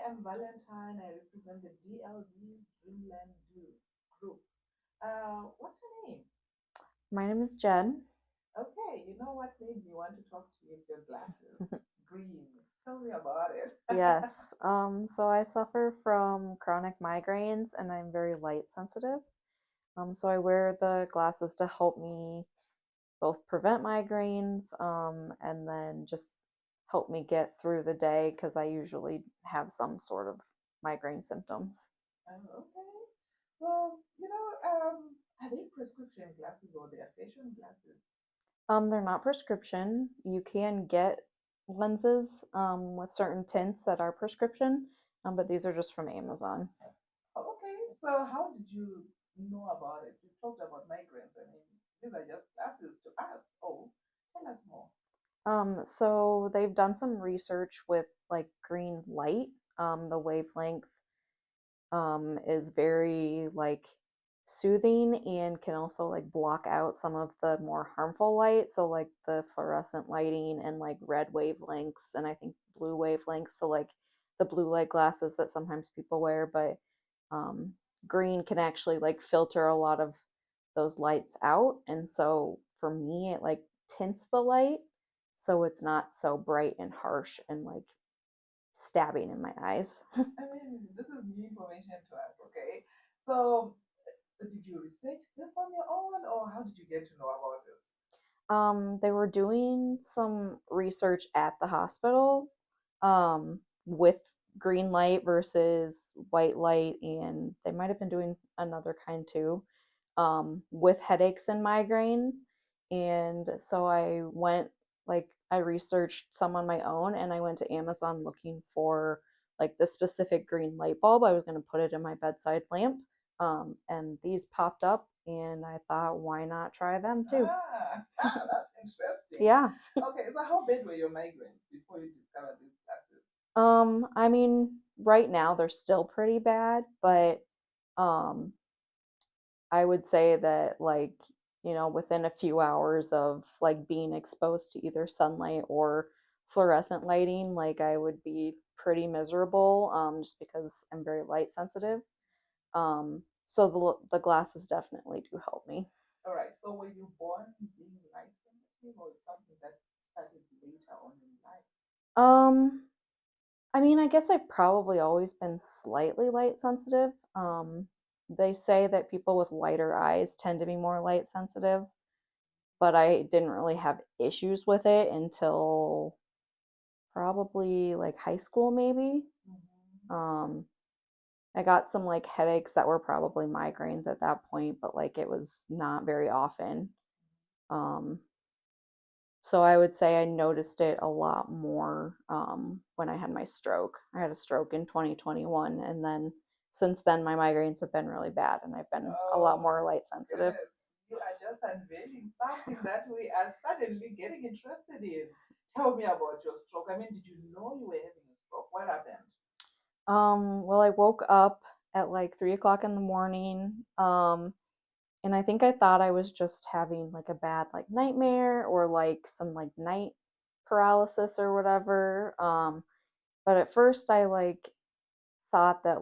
am Valentine. I represent the DLD's Dreamland group. What's your name? My name is Jen. Okay, you know what made me want to talk to you? It's your glasses. Green. Tell me about it. Yes. So I suffer from chronic migraines and I'm very light sensitive. So I wear the glasses to help me both prevent migraines, and then just help me get through the day because I usually have some sort of migraine symptoms. Okay. So, are they prescription glasses or they are fashion glasses? They're not prescription. You can get lenses with certain tints that are prescription, but these are just from Amazon. Okay. So, how did you know about it? You talked about migraines. I mean, these are just glasses to us. Oh, tell us more. So they've done some research with like green light. The wavelength is very like soothing and can also like block out some of the more harmful light. So like the fluorescent lighting and like red wavelengths and I think blue wavelengths. So like the blue light glasses that sometimes people wear, but um, green can actually like filter a lot of those lights out. And so for me, it like tints the light so it's not so bright and harsh and like stabbing in my eyes. I mean, this is new information to us, okay? So, did you research this on your own, or how did you get to know about this? They were doing some research at the hospital with green light versus white light, and they might have been doing another kind too with headaches and migraines. And so I researched some on my own, and I went to Amazon looking for like the specific green light bulb. I was going to put it in my bedside lamp. And these popped up, and I thought, why not try them too? That's interesting. Yeah. Okay, so how bad were your migraines before you discovered these glasses? I mean, right now they're still pretty bad, but um, I would say that within a few hours of like being exposed to either sunlight or fluorescent lighting, like I would be pretty miserable, just because I'm very light sensitive. So the glasses definitely do help me. All right, so were you born being light sensitive, or it's something that started later on in life? Um, I mean, I guess I've probably always been slightly light sensitive. They say that people with lighter eyes tend to be more light sensitive, but I didn't really have issues with it until probably like high school, maybe. Mm-hmm. Um, I got some like headaches that were probably migraines at that point, but like it was not very often. Um, So I would say I noticed it a lot more when I had my stroke. I had a stroke in 2021, and then since then my migraines have been really bad, and I've been a lot Oh more my light sensitive. goodness. You are just unveiling something that we are suddenly getting interested in. Tell me about your stroke. I mean, did you know you were having a stroke? What happened? Well, I woke up at like 3 o'clock in the morning, and I think I thought I was just having like a bad like nightmare or like some like night paralysis or whatever. But at first I like thought that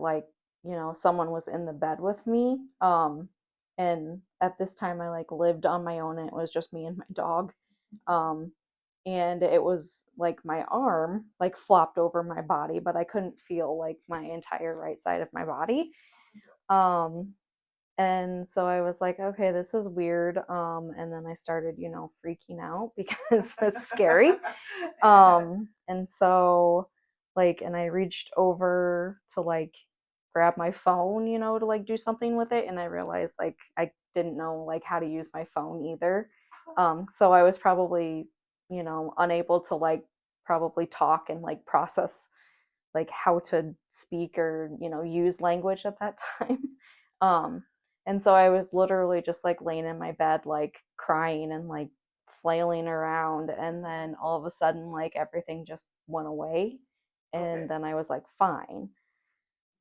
someone was in the bed with me. And at this time I like lived on my own and it was just me and my dog. Um and it was like my arm like flopped over my body, but I couldn't feel like my entire right side of my body. Um and so I was like, okay, this is weird. And then I started, freaking out because it's scary. Yeah. And so and I reached over to like grab my phone, to like do something with it, and I realized like I didn't know like how to use my phone either. So I was probably, unable to like probably talk and like process like how to speak or, use language at that time. Um and so I was literally just like laying in my bed like crying and like flailing around, and then all of a sudden like everything just went away, and Okay. then I was like fine.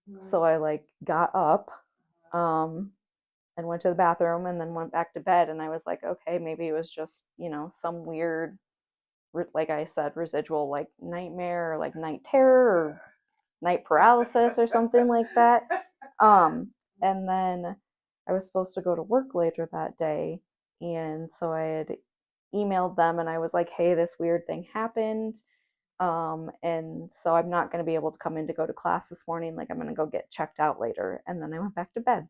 Mhm. So I like got up um and went to the bathroom and then went back to bed, and I was like, okay, maybe it was just, some weird like I said, residual like nightmare or like night terror or Yeah. night paralysis or something like that. And then I was supposed to go to work later that day, and so I had emailed them and I was like, "Hey, this weird thing happened. And so I'm not going to be able to come in to go to class this morning. Like, I'm going to go get checked out later." And then I went back to bed.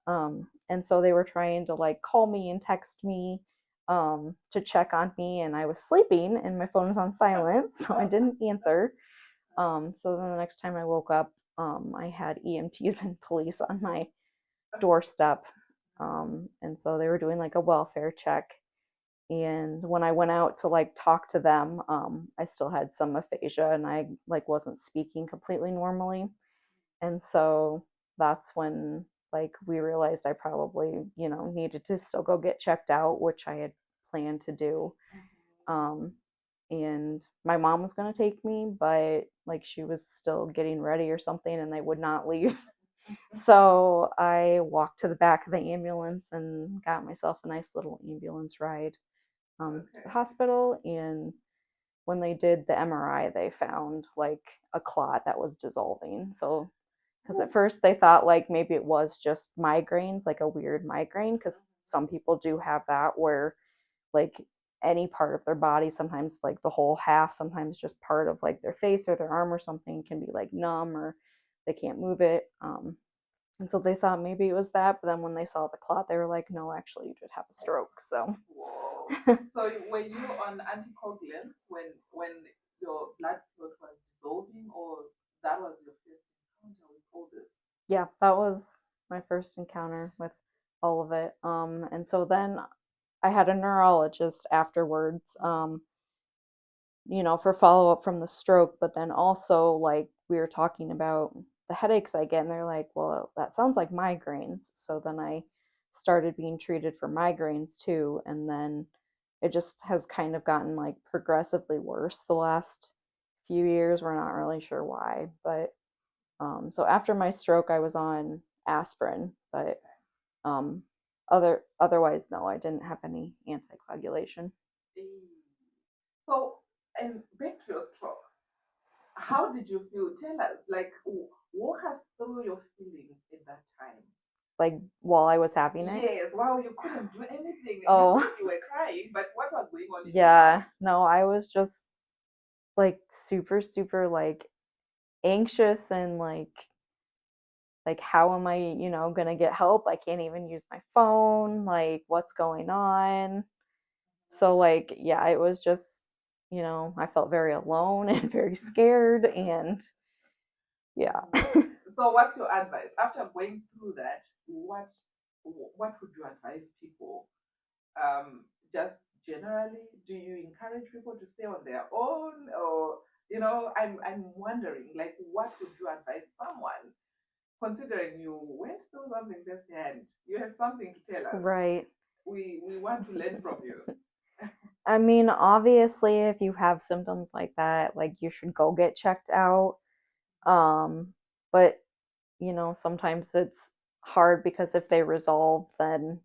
And so they were trying to like call me and text me to check on me, and I was sleeping and my phone was on silent, so I didn't answer. So then the next time I woke up, I had EMTs and police on my doorstep. And so they were doing like a welfare check. And when I went out to like talk to them, I still had some aphasia and I like wasn't speaking completely normally. And so that's when like we realized I probably, needed to still go get checked out, which I had planned to do. Um, and my mom was going to take me, but like she was still getting ready or something and they would not leave. So I walked to the back of the ambulance and got myself a nice little ambulance ride to the hospital. And when they did the MRI, they found like a clot that was dissolving. So, because at first they thought like maybe it was just migraines, like a weird migraine, because some people do have that where like any part of their body, sometimes like the whole half, sometimes just part of like their face or their arm or something can be like numb or they can't move it. And so they thought maybe it was that, but then when they saw the clot, they were like, no, actually, you did have a stroke. So, Whoa. So were you on anticoagulants when your blood clot was dissolving, or that was your first encounter with all this? yeah, that was my first encounter with all of it. And so then I had a neurologist afterwards. For follow up from the stroke, but then also like we were talking about the headaches I get, and they're like, well, that sounds like migraines. So then I started being treated for migraines too, and then it just has kind of gotten like progressively worse the last few years. We're not really sure why, but so after my stroke, I was on aspirin, but um, otherwise, no, I didn't have any anticoagulation. So, and back to your stroke, how did you feel? Tell us, like, walk us through your feelings at that time. Like while I was having it. Yes, wow, you couldn't do anything. You Oh, said you were crying, but what was going on in your yeah. mind? No, I was just like super, super like anxious and like how am I, gonna get help? I can't even use my phone. Like what's going on? So like yeah, it was just, I felt very alone and very scared and yeah. So, what's your advice after going through that? What would you advise people? Just generally, do you encourage people to stay on their own, or I'm wondering, like, what would you advise someone, considering you went through something firsthand? You have something to tell us. Right. We want to learn from you. I mean, obviously if you have symptoms like that, like you should go get checked out. But sometimes it's hard because if they resolve, then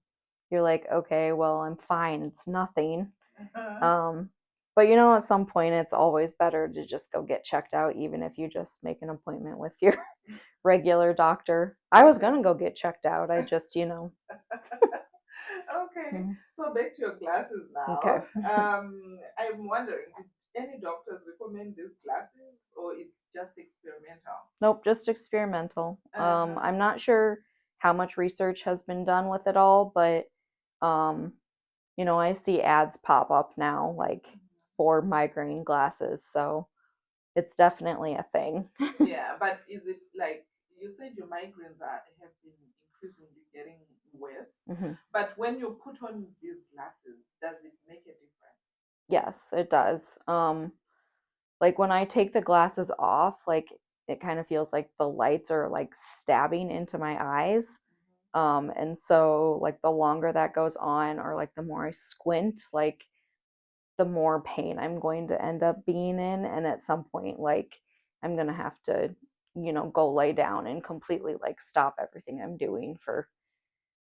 you're like, okay, well, I'm fine. It's nothing. Um, but at some point, it's always better to just go get checked out, even if you just make an appointment with your regular doctor. I was gonna go get checked out. I just, Okay, so back to your glasses okay. now. I'm wondering, did any doctors recommend these glasses, or it's just experimental? Nope, just experimental. Uh-huh. I'm not sure how much research has been done with it all, but um, I see ads pop up now like for migraine glasses, so it's definitely a thing. Yeah, but is it like you said your migraines have been increasingly getting worse? Mhm. But when you put on these glasses, does it make a difference? Yes, it does. Like when I take the glasses off, like it kind of feels like the lights are like stabbing into my eyes. And so like the longer that goes on or like the more I squint, like the more pain I'm going to end up being in. And at some point, like I'm gonna have to, go lay down and completely like stop everything I'm doing for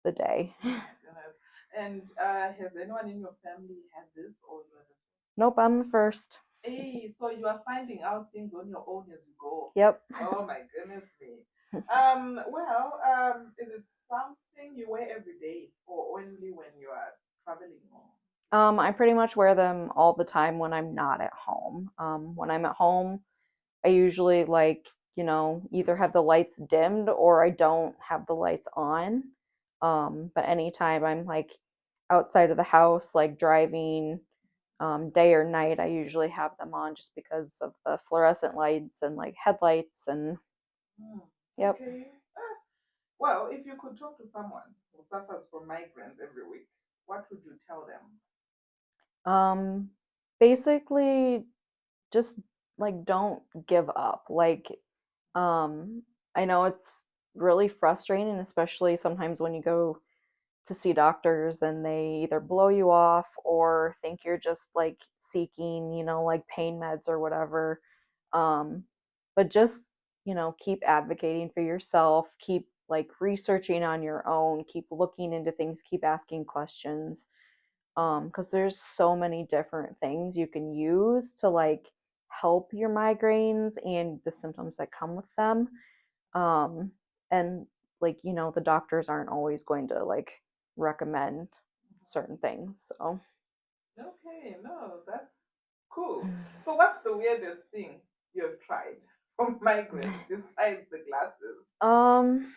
the day. Oh my goodness. And has anyone in your family had this, or you are the Nope, I'm the first. Hey, so you are finding out things on your own as you go. Yep. Oh my goodness me. Is it something you wear every day or only when you are traveling? Or I pretty much wear them all the time when I'm not at home. When I'm at home, I usually like, either have the lights dimmed or I don't have the lights on. But anytime I'm like outside of the house, like driving, day or night, I usually have them on just because of the fluorescent lights and like headlights and hmm, yep. okay. Well, if you could talk to someone who suffers from migraines every week, what would you tell them? Um, Basically just like don't give up. Um, I know it's really frustrating, especially sometimes when you go to see doctors and they either blow you off or think you're just like seeking, like pain meds or whatever. Um, but just, keep advocating for yourself, keep like researching on your own, keep looking into things, keep asking questions. Because there's so many different things you can use to like help your migraines and the symptoms that come with them. Um, and like, the doctors aren't always going to like recommend certain things. So, Okay, no, that's cool. So, what's the weirdest thing you've tried for migraines besides the glasses? um,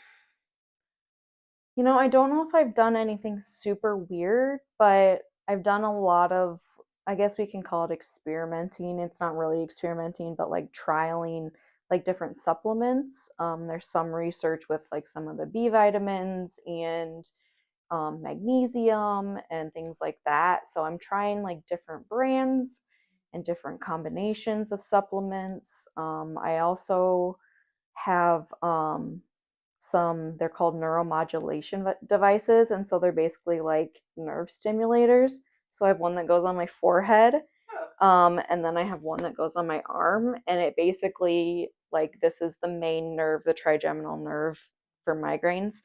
I don't know if I've done anything super weird, but I've done a lot of, I guess we can call it experimenting. It's not really experimenting, but like trialing like different supplements. There's some research with like some of the B vitamins and magnesium and things like that. So I'm trying like different brands and different combinations of supplements. I also have some, they're called neuromodulation devices. And so they're basically like nerve stimulators. So I have one that goes on my forehead, and then I have one that goes on my arm, and it basically like this is the main nerve, the trigeminal nerve for migraines,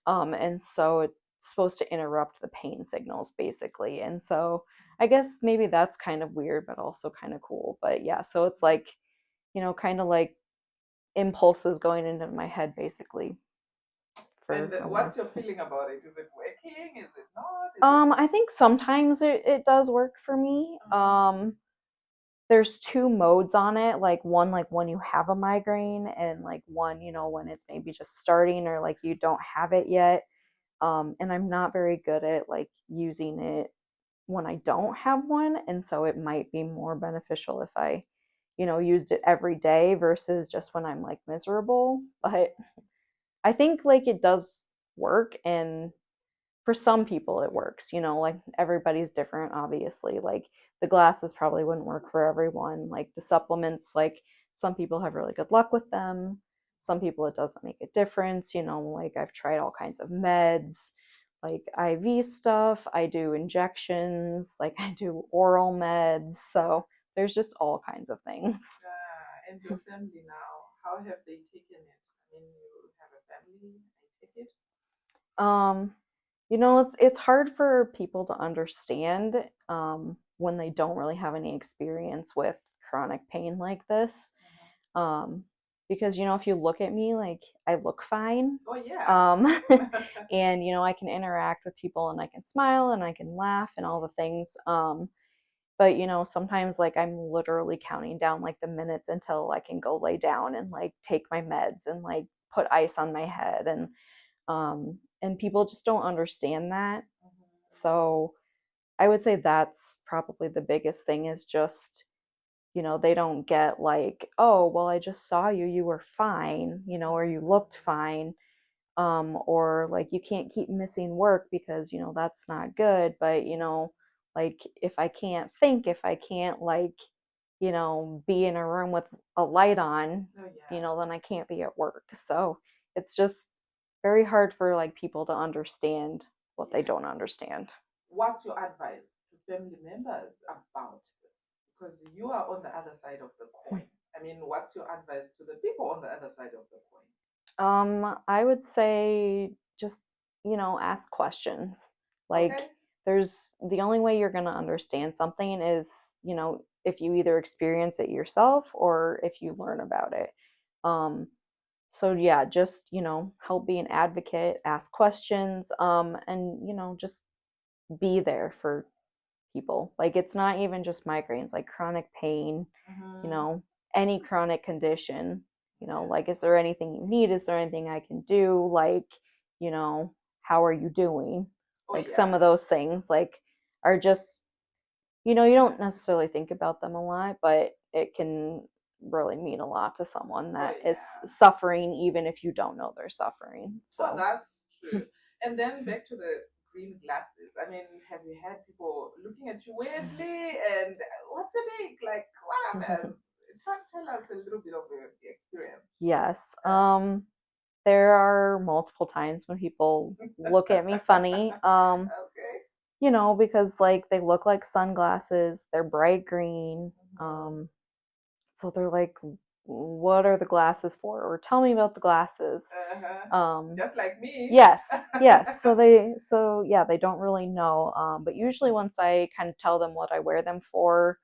and so it's supposed to interrupt the pain signals basically. And so I guess maybe that's kind of weird, but also kind of cool. But yeah, so it's like kind of like impulses going into my head basically And for a while. what's your feeling about it? Is it working? Is it not? I think sometimes it does work for me. Mhm. There's two modes on it, like one like when you have a migraine and like one, when it's maybe just starting or like you don't have it yet. And I'm not very good at like using it when I don't have one, and so it might be more beneficial if I, used it every day versus just when I'm like miserable. But I think like it does work, and for some people it works, like everybody's different obviously. Like the glasses probably wouldn't work for everyone. Like the supplements, like some people have really good luck with them. Some people it doesn't make a difference, like I've tried all kinds of meds, like IV stuff, I do injections, like I do oral meds. So there's just all kinds of things. And your family now, how have they taken it? I mean, you have a family, I take it. Um, it's hard for people to understand when they don't really have any experience with chronic pain like this. Um, because if you look at me, like I look fine. Oh, yeah. Um, and I can interact with people and I can smile and I can laugh and all the things. But sometimes like I'm literally counting down like the minutes until I can go lay down and like take my meds and like put ice on my head, and people just don't understand that. So I would say that's probably the biggest thing, is just they don't get like, oh well, I just saw you, you were fine, or you looked fine, or like you can't keep missing work because that's not good. But like if I can't think, if I can't like be in a room with a light on, Oh, yeah. then I can't be at work. So it's just very hard for like people to understand what they Yeah. don't understand. What's your advice to family members about this? Because you are on the other side of the coin. I mean, what's your advice to the people on the other side of the coin? I would say just, ask questions. Like Okay. there's the only way you're going to understand something is, if you either experience it yourself or if you learn about it. Um, so yeah, just, help be an advocate, ask questions, and, just be there for people. Like it's not even just migraines, like chronic pain, you Mm-hmm. know, any chronic condition, Yeah. like is there anything you need? Is there anything I can do? Like, how are you doing? Oh Like some yeah. of those things like are just, you don't necessarily think about them a lot, but it can really mean a lot to someone Oh that is yeah. suffering even if you don't know they're suffering. Oh, So, that's true. And then back to the green glasses. I mean, have you had people looking at you weirdly? And what's your take? Like, what happens? Tell us a little bit of your experience. yes. Uh, There are multiple times when people look at me funny. okay. Because like they look like sunglasses, they're bright green. Mhm. So they're like, what are the glasses for? Or tell me about the glasses. Uh-huh. Um, Just like me. yes, yes. So yeah, they don't really know. But usually once I kind of tell them what I wear them for,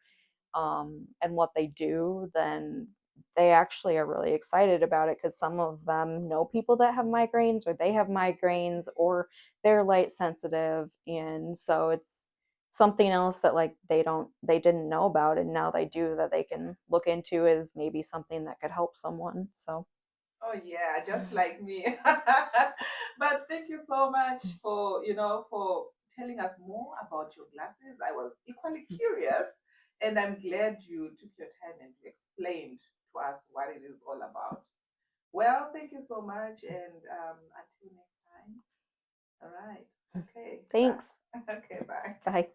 and what they do, then they actually are really excited about it because some of them know people that have migraines or they have migraines or they're light sensitive. And so it's something else that like they didn't know about and now they do that they can look into as maybe something that could help someone. So Oh yeah, just like me. But thank you so much for, for telling us more about your glasses. I was equally curious and I'm glad you took your time and you explained to us what it is all about. Well, thank you so much and until next time. All right. Okay. thanks. Bye. Okay, bye. Bye.